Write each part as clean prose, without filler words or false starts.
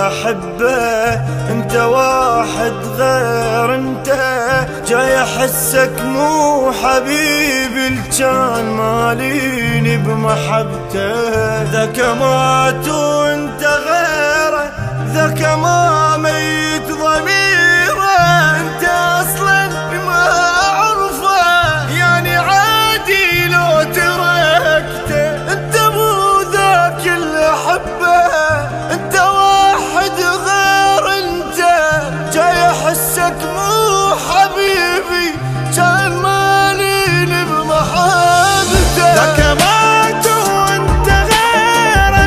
احبه انت واحد غير انت، جاي احسك مو حبيبي الجان ماليني بمحبته، ذاك مات وانت غيره، ذاك ما ميت ضميره، انت اصلا ما اعرفه يعني عادي لو تركته، انت مو ذاك اللي احبه انت واحد غير انت، جاي احسك مو حبيبي كان ماليني بمحبته، ذاك مات وانت غيره،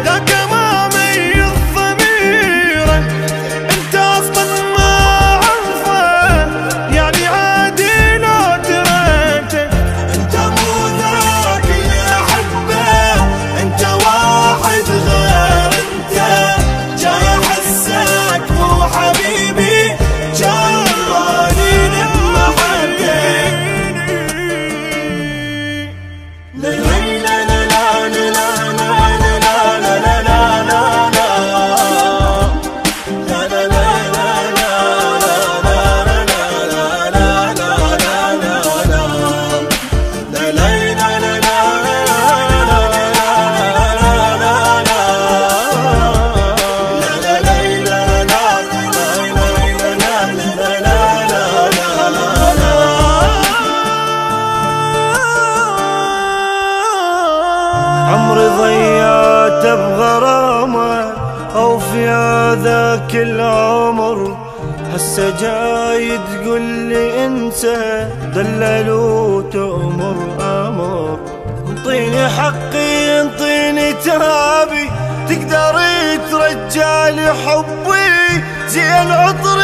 ذاك ما ميت ضميره، انت اصلا ما عرفه يعني عادي لو تركته، انت مو ذاك اللي احبه انت واحد غير انت، جاي احسك مو حبيبي كان ماليني بمحبته. عمري ضيعته بغرامه او في هذاك العمر، هسه جاي تقول لي انسى دلل وتأمر امر، انطيني حقي انطيني تابي تقدر ترجع لي حبي زي العطر